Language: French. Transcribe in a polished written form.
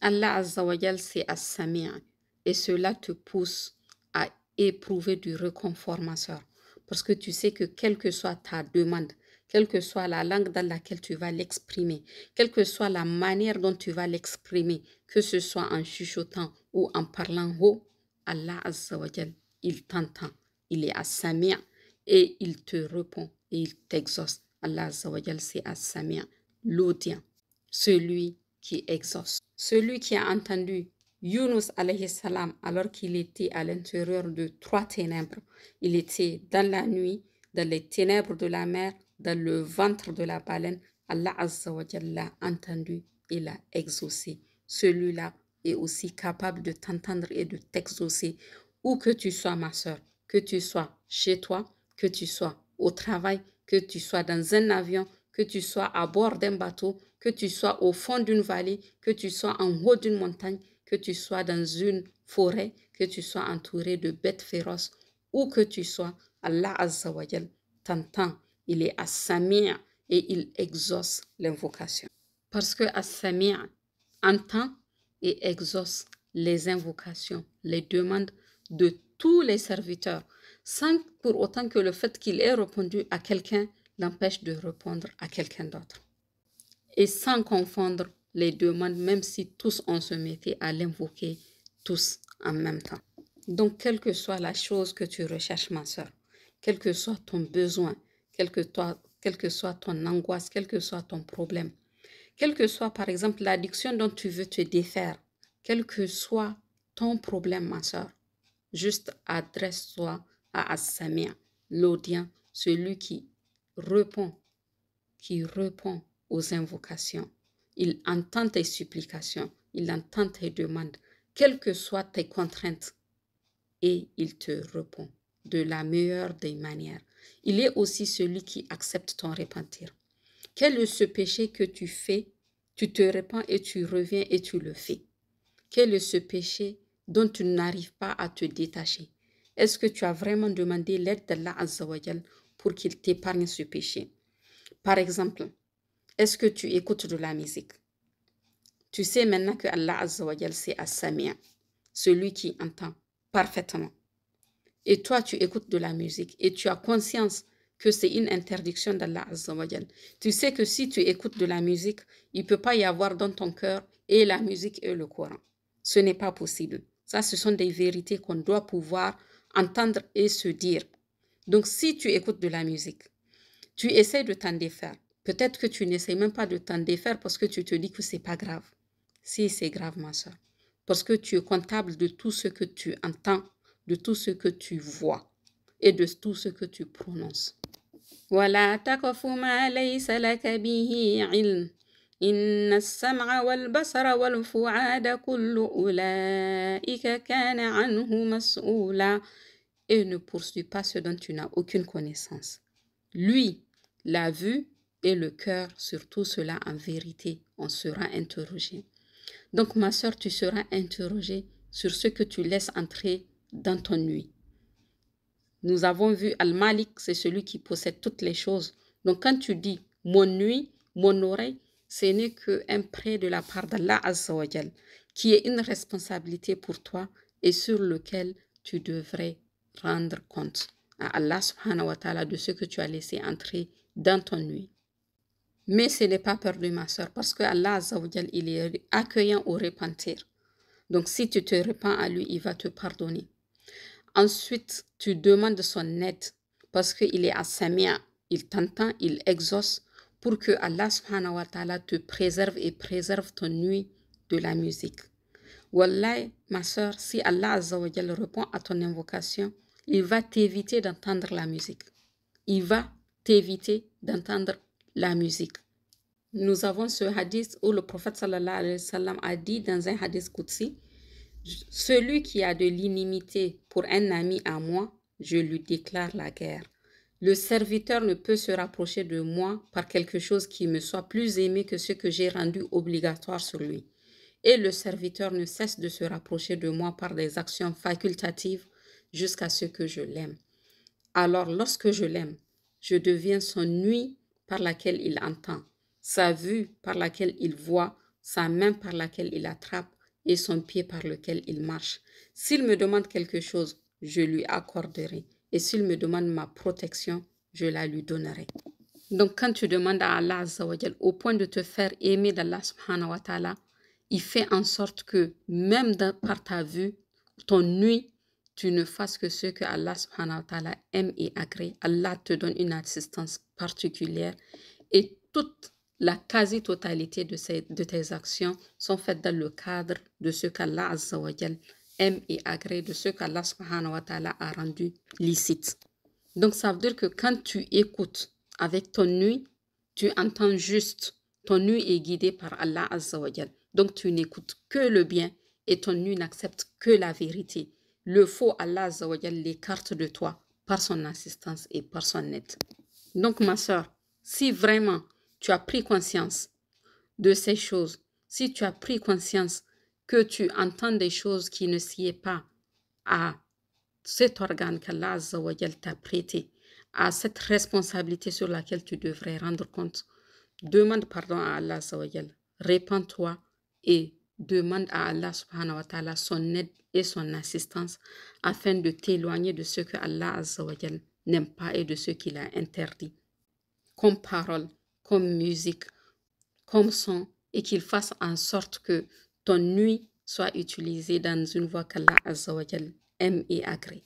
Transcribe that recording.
Allah Azza wa Jal, c'est As-Sami', et cela te pousse à éprouver du réconfort, ma soeur. Parce que tu sais que quelle que soit ta demande, quelle que soit la langue dans laquelle tu vas l'exprimer, quelle que soit la manière dont tu vas l'exprimer, que ce soit en chuchotant ou en parlant haut, Allah Azza wa Jal, il t'entend. Il est As-Sami' et il te répond et il t'exauce. Allah Azza wa Jal, c'est As-Sami', l'audient, celui qui exauce. Celui qui a entendu Yunus alayhi salam alors qu'il était à l'intérieur de 3 ténèbres. Il était dans la nuit, dans les ténèbres de la mer, dans le ventre de la baleine. Allah Azza wa Jalla l'a entendu et l'a exaucé. Celui-là est aussi capable de t'entendre et de t'exaucer. Où que tu sois, ma soeur, que tu sois chez toi, que tu sois au travail, que tu sois dans un avion, que tu sois à bord d'un bateau, que tu sois au fond d'une vallée, que tu sois en haut d'une montagne, que tu sois dans une forêt, que tu sois entouré de bêtes féroces, où que tu sois, Allah Azza wa Jal t'entend. Il est As-Sami' et il exauce l'invocation. Parce que As-Sami' entend et exauce les invocations, les demandes de tous les serviteurs, sans pour autant que le fait qu'il ait répondu à quelqu'un l'empêche de répondre à quelqu'un d'autre. Et sans confondre les demandes, même si tous on se mettait à l'invoquer tous en même temps. Donc, quelle que soit la chose que tu recherches, ma soeur, quel que soit ton besoin, quelle que soit ton angoisse, quel que soit ton problème, quelle que soit, par exemple, l'addiction dont tu veux te défaire, quel que soit ton problème, ma soeur, juste adresse-toi à As-Sami', l'audient, celui qui répond aux invocations. Il entend tes supplications, il entend tes demandes, quelles que soient tes contraintes, et il te répond de la meilleure des manières. Il est aussi celui qui accepte ton repentir. Quel est ce péché que tu fais, tu te repens et tu reviens et tu le fais? Quel est ce péché dont tu n'arrives pas à te détacher? Est-ce que tu as vraiment demandé l'aide d'Allah Azza wa Jal pour qu'il t'épargne ce péché? Par exemple, est-ce que tu écoutes de la musique? Tu sais maintenant que Allah Azza wa Jal, c'est As-Sami', celui qui entend parfaitement. Et toi, tu écoutes de la musique et tu as conscience que c'est une interdiction d'Allah Azza wa Jal. Tu sais que si tu écoutes de la musique, il ne peut pas y avoir dans ton cœur et la musique et le Coran. Ce n'est pas possible. Ça, ce sont des vérités qu'on doit pouvoir entendre et se dire. Donc, si tu écoutes de la musique, tu essaies de t'en défaire. Peut-être que tu n'essaies même pas de t'en défaire parce que tu te dis que ce n'est pas grave. Si, c'est grave, ma soeur. Parce que tu es comptable de tout ce que tu entends, de tout ce que tu vois et de tout ce que tu prononces. وَلَا تَقْفُ مَا لَيْسَ لَكَ بِهِ عِلْمٌ إِنَّ السَّمْعَ وَالْبَصَرَ وَالْفُؤَادَ كُلُّ أُولَئِكَ كَانَ عَنْهُ مَسْئُولًا. Et ne poursuis pas ce dont tu n'as aucune connaissance. Lui, la vue et le cœur, sur tout cela en vérité, on sera interrogé. Donc, ma soeur, tu seras interrogée sur ce que tu laisses entrer dans ton nuit. Nous avons vu Al-Malik, c'est celui qui possède toutes les choses. Donc, quand tu dis mon nuit, mon oreille, ce n'est qu'un prêt de la part d'Allah Azza wa Jal, qui est une responsabilité pour toi et sur lequel tu devrais rendre compte à Allah subhanahu wa ta'ala de ce que tu as laissé entrer dans ton nuit. Mais ce n'est pas perdu, ma soeur, parce que Allah Azza wa Jal, il est accueillant au repentir. Donc, si tu te repens à lui, il va te pardonner. Ensuite, tu demandes son aide parce qu'il est As-Sami', il t'entend, il exauce pour que Allah subhanahu wa ta'ala te préserve et préserve ton nuit de la musique. Wallahi, ma soeur, si Allah Azza wa Jal répond à ton invocation, il va t'éviter d'entendre la musique. Il va t'éviter d'entendre la musique. Nous avons ce hadith où le prophète sallallahu alayhi wa sallam a dit dans un hadith qudsi, celui qui a de l'inimité pour un ami à moi, je lui déclare la guerre. Le serviteur ne peut se rapprocher de moi par quelque chose qui me soit plus aimé que ce que j'ai rendu obligatoire sur lui. Et le serviteur ne cesse de se rapprocher de moi par des actions facultatives jusqu'à ce que je l'aime. Alors, lorsque je l'aime, je deviens son ouïe par laquelle il entend, sa vue par laquelle il voit, sa main par laquelle il attrape et son pied par lequel il marche. S'il me demande quelque chose, je lui accorderai. Et s'il me demande ma protection, je la lui donnerai. Donc, quand tu demandes à Allah Azza wa Jal, au point de te faire aimer d'Allah subhanahu wa ta'ala, il fait en sorte que, même par ta vue, ton nuit, tu ne fasses que ce que Allah subhanahu wa ta'ala aime et agrée. Allah te donne une assistance particulière et toute la quasi-totalité de tes actions sont faites dans le cadre de ce qu'Allah Azza wa Jal aime et agrée, de ce qu'Allah subhanahu wa ta'ala a rendu licite. Donc, ça veut dire que quand tu écoutes avec ton nuit, tu entends juste. Ton nuit est guidée par Allah Azza wa Jal. Donc, tu n'écoutes que le bien et ton nuit n'accepte que la vérité. Le faux, Allah Azza wa Jal l'écarte de toi par son assistance et par son aide. Donc, ma soeur, si vraiment tu as pris conscience de ces choses, si tu as pris conscience que tu entends des choses qui ne sied pas à cet organe qu'Allah Azza wa Jal t'a prêté, à cette responsabilité sur laquelle tu devrais rendre compte, demande pardon à Allah Azza wa Jal, répands-toi et demande à Allah subhanahu wa ta'ala son aide et son assistance afin de t'éloigner de ce que Allah Azza wa Jal n'aime pas et de ce qu'il a interdit, comme parole, comme musique, comme son, et qu'il fasse en sorte que ton nuit soit utilisée dans une voie qu'Allah Azza wa Jal aime et agrée.